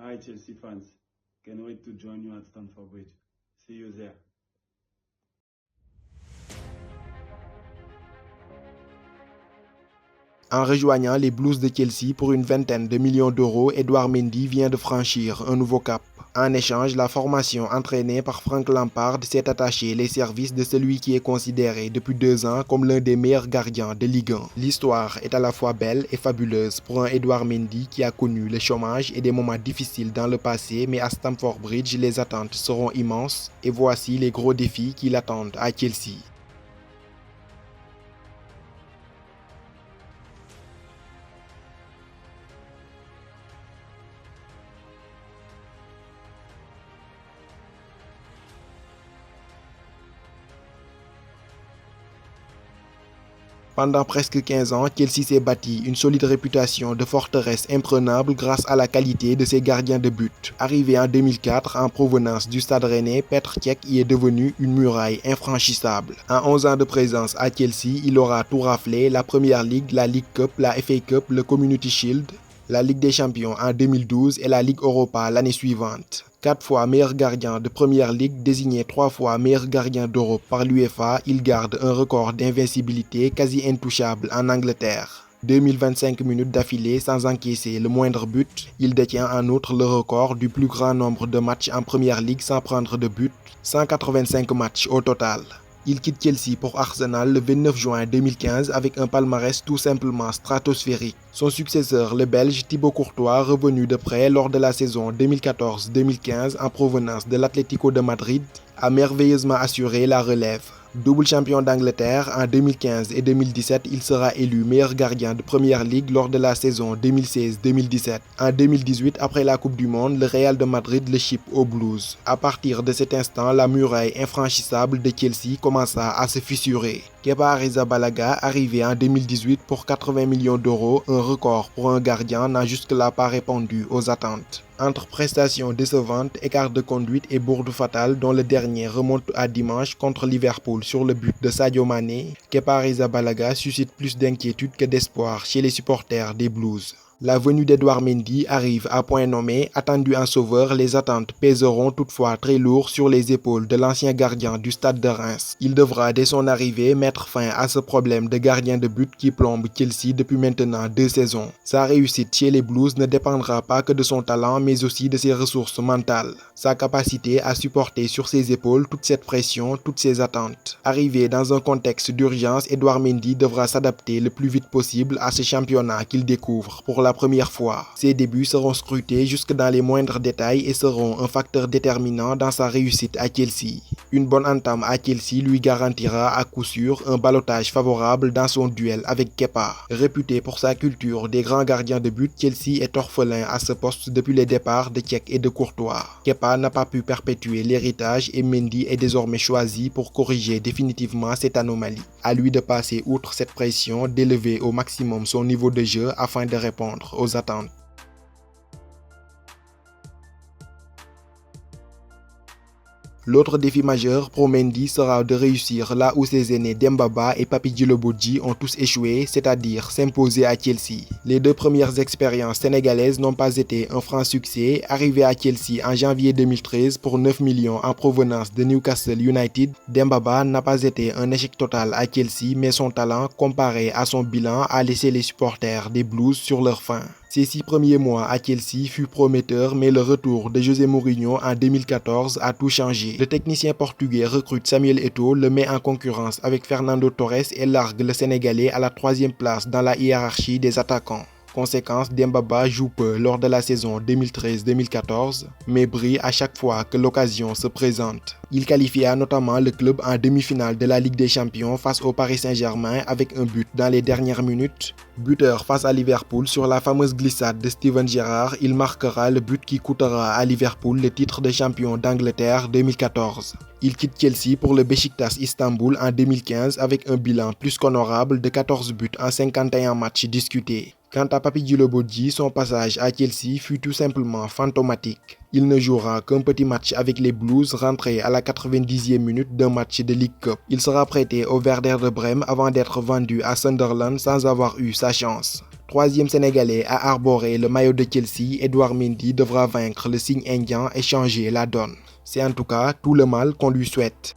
Hi, Chelsea fans. Can't wait to join you at Stamford Bridge. See you there. En rejoignant les Blues de Chelsea pour une vingtaine de millions d'euros, Edouard Mendy vient de franchir un nouveau cap. En échange, la formation entraînée par Frank Lampard s'est attachée les services de celui qui est considéré depuis 2 ans comme l'un des meilleurs gardiens de Ligue 1. L'histoire est à la fois belle et fabuleuse pour un Edouard Mendy qui a connu le chômage et des moments difficiles dans le passé, mais à Stamford Bridge, les attentes seront immenses et voici les gros défis qui l'attendent à Chelsea. Pendant presque 15 ans, Chelsea s'est bâti une solide réputation de forteresse imprenable grâce à la qualité de ses gardiens de but. Arrivé en 2004 en provenance du Stade Rennais, Petr Cech y est devenu une muraille infranchissable. En 11 ans de présence à Chelsea, il aura tout raflé, la Première Ligue, la League Cup, la FA Cup, le Community Shield, la Ligue des Champions en 2012 et la Ligue Europa l'année suivante. 4 fois meilleur gardien de Première Ligue, désigné 3 fois meilleur gardien d'Europe par l'UEFA, il garde un record d'invincibilité quasi intouchable en Angleterre. 2025 minutes d'affilée sans encaisser le moindre but. Il détient en outre le record du plus grand nombre de matchs en Première Ligue sans prendre de but, 185 matchs au total. Il quitte Chelsea pour Arsenal le 29 juin 2015 avec un palmarès tout simplement stratosphérique. Son successeur, le Belge Thibaut Courtois, revenu de près lors de la saison 2014-2015 en provenance de l'Atlético de Madrid, a merveilleusement assuré la relève. Double champion d'Angleterre en 2015 et 2017, il sera élu meilleur gardien de Première Ligue lors de la saison 2016-2017. En 2018, après la Coupe du Monde, le Real de Madrid le ship aux Blues. À partir de cet instant, la muraille infranchissable de Chelsea commença à se fissurer. Kepa Arrizabalaga, arrivé en 2018 pour 80 millions d'euros, un record pour un gardien, n'a jusque-là pas répondu aux attentes. Entre prestations décevantes, écart de conduite et bourde fatale dont le dernier remonte à dimanche contre Liverpool sur le but de Sadio Mané, Kepa Arrizabalaga suscite plus d'inquiétude que d'espoir chez les supporters des Blues. La venue d'Edouard Mendy arrive à point nommé. Attendu en sauveur, les attentes pèseront toutefois très lourd sur les épaules de l'ancien gardien du Stade de Reims. Il devra dès son arrivée mettre fin à ce problème de gardien de but qui plombe Chelsea depuis maintenant 2 saisons. Sa réussite chez les Blues ne dépendra pas que de son talent mais aussi de ses ressources mentales. Sa capacité à supporter sur ses épaules toute cette pression, toutes ces attentes. Arrivé dans un contexte d'urgence, Edouard Mendy devra s'adapter le plus vite possible à ce championnat qu'il découvre pour la première fois. Ses débuts seront scrutés jusque dans les moindres détails et seront un facteur déterminant dans sa réussite à Chelsea. Une bonne entame à Chelsea lui garantira à coup sûr un ballottage favorable dans son duel avec Kepa. Réputé pour sa culture des grands gardiens de but, Chelsea est orphelin à ce poste depuis les départs de Cech et de Courtois. Kepa n'a pas pu perpétuer l'héritage et Mendy est désormais choisi pour corriger définitivement cette anomalie. À lui de passer outre cette pression, d'élever au maximum son niveau de jeu afin de répondre aux attentes. L'autre défi majeur pour Mendy sera de réussir là où ses aînés Demba Ba et Papy Djilobodji ont tous échoué, c'est-à-dire s'imposer à Chelsea. Les 2 premières expériences sénégalaises n'ont pas été un franc succès. Arrivé à Chelsea en janvier 2013 pour 9 millions en provenance de Newcastle United, Demba Ba n'a pas été un échec total à Chelsea, mais son talent, comparé à son bilan, a laissé les supporters des Blues sur leur faim. Ses 6 premiers mois à Chelsea fut prometteur, mais le retour de José Mourinho en 2014 a tout changé. Le technicien portugais recrute Samuel Eto'o, le met en concurrence avec Fernando Torres et largue le Sénégalais à la 3e place dans la hiérarchie des attaquants. Conséquence, Demba Ba joue peu lors de la saison 2013-2014, mais brille à chaque fois que l'occasion se présente. Il qualifia notamment le club en demi-finale de la Ligue des Champions face au Paris Saint-Germain avec un but dans les dernières minutes. Buteur face à Liverpool sur la fameuse glissade de Steven Gerrard, il marquera le but qui coûtera à Liverpool le titre de champion d'Angleterre 2014. Il quitte Chelsea pour le Beşiktaş Istanbul en 2015 avec un bilan plus qu'honorable de 14 buts en 51 matchs discutés. Quant à Papy Djilobodji, son passage à Chelsea fut tout simplement fantomatique. Il ne jouera qu'un petit match avec les Blues rentré à la 90e minute d'un match de League Cup. Il sera prêté au Werder de Brême avant d'être vendu à Sunderland sans avoir eu sa chance. Troisième Sénégalais à arborer le maillot de Chelsea, Edouard Mendy devra vaincre le signe indien et changer la donne. C'est en tout cas tout le mal qu'on lui souhaite.